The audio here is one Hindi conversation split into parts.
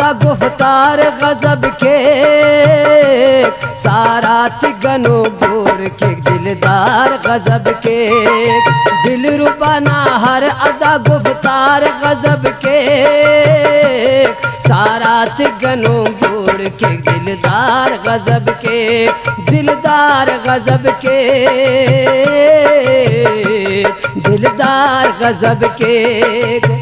अदा गुफ्तार गजब के, सारा तिगनो गोड़ के दिलदार गजब के। दिल रुबाना हर अदा गुफ्तार गजब के, सारा तिगनो गोड़ के दिलदार गजब के, दिलदार गजब के, दिलदार गजब के।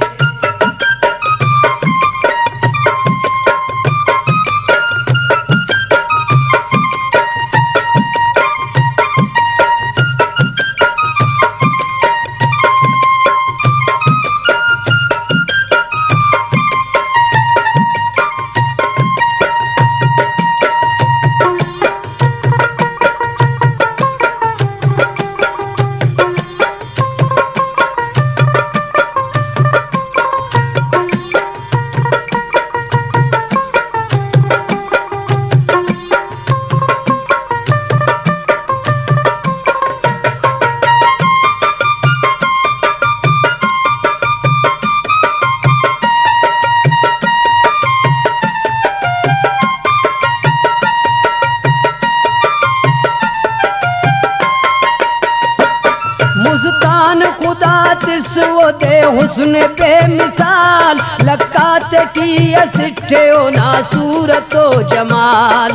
मुस्कान खुदा तिस्वो दे हुस्न बेमिसाल, लकाते टीया सिट्ठे ओ ना सूरतो जमाल।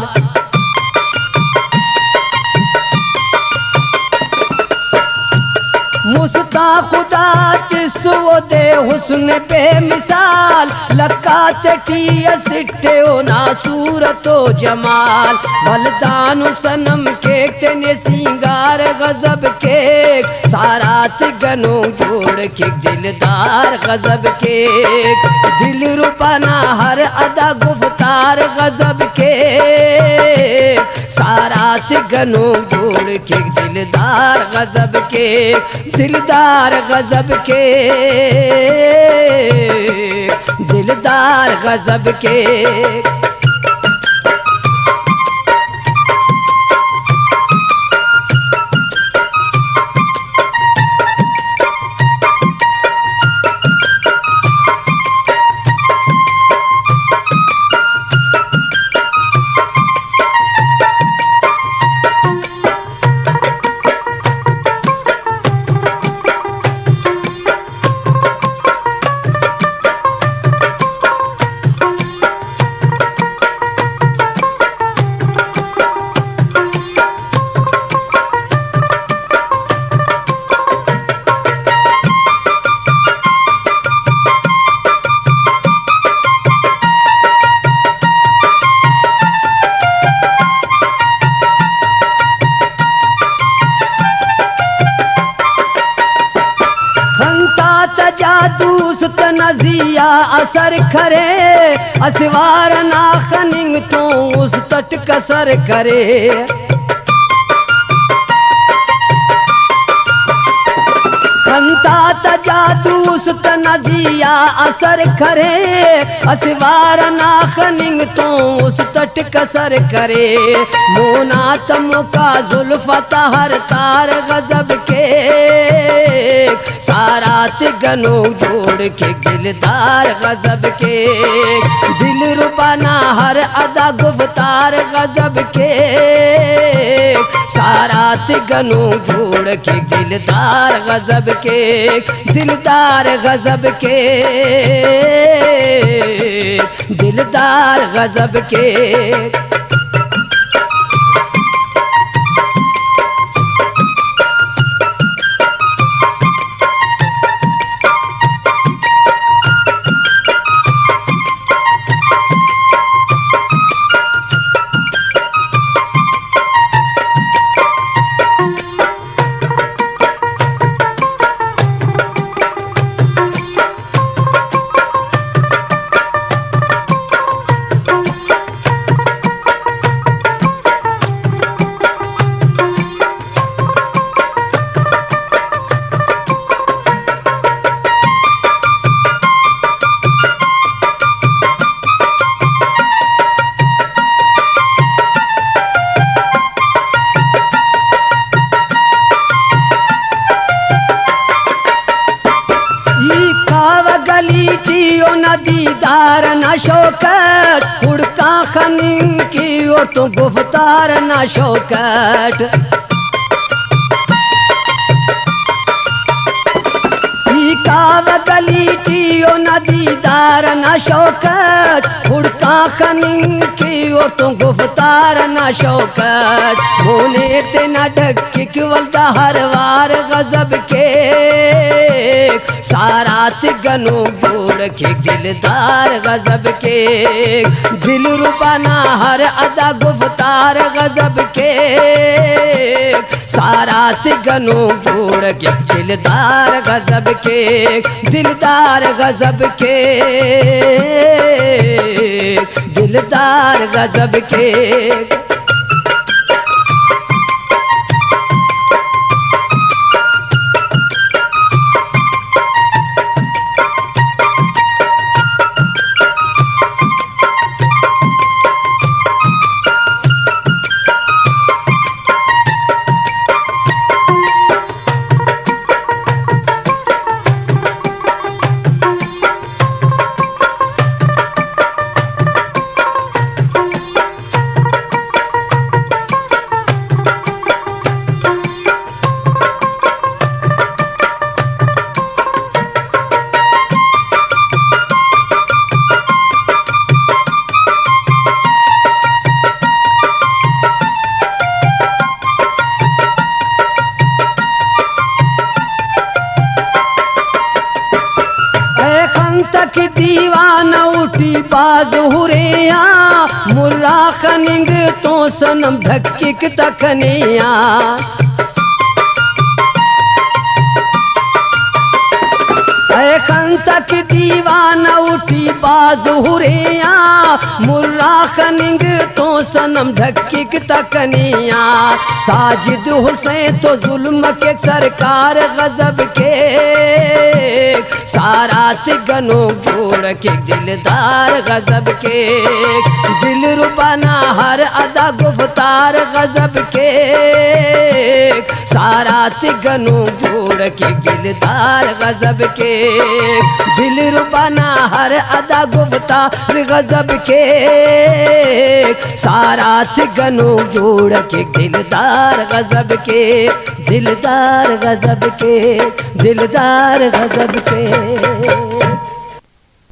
मुस्का खुदा तिस्वो दे हुस्न बेमिसाल, लकाते टीया सिट्ठे ओ ना सूरतो जमाल। बलदानु सनम के तेने सिंगार गजब के, सारा तिगनो जोड़ के दिलदार गजब के। दिल रुबाना हर अदा गुफ्तार गजब के, सारा तिगनो जोड़ के दिलदार गजब के, दिलदार गजब के, दिलदार गजब के। जादूस नजिया असर करे, असवार ना खनिंग तो उस तट कसर करे। खंता जादूस नजिया असर करे, असवार ना खनिंग तो उस तट कसर करे। मोना तमुका जुल्फता हर तार गजब के, सारा तिगनो जोड़ के दिलदार गजब के। दिल रुबाना हर अदा गुफ्तार गजब के, सारा तिगनो जोड़ के दिलदार गजब के, दिलदार गजब के, दिलदार गजब के। न दीदार न शौकत, उड़का खनिंग की और तो गुफ्तार न शौकत। काव गलीटियो न दीदार न शौकत, उड़का खनिंग की और तो गुफ्तार न शौकत। होने ते न ढक वलदा हर वार गजब के, सारा तिगनो जोड़ के दिलदार गजब के। दिल रुबाना हर अदा गुफ्तार गजब के, सारा तिगनो जोड़ के दिलदार गजब के, दिलदार गजब के, दिलदार गजब के। तक दीवाना उठी बाज हुरिया, मुर्रा खनिंग तो सनम धक्किक तकनिया। तक दीवाना उठी बाज हुरिया, मुर्रा खनिंग तो सनम धक्किक तकनिया। साजिद हुसैन तो जुल्म के सरकार गजब के, सारा तिगनो जोड़ के दिलदार गजब के। दिल रुबाना हर अदा गुफ्तार गजब के, सारा तिगनो जोड़ के दिलदार गजब के। दिल रुबाना हर अदा गुफ्तार गजब के, सारा तिगनो जोड़ के दिलदार गजब के, दिलदार गजब के, दिलदार गजब के।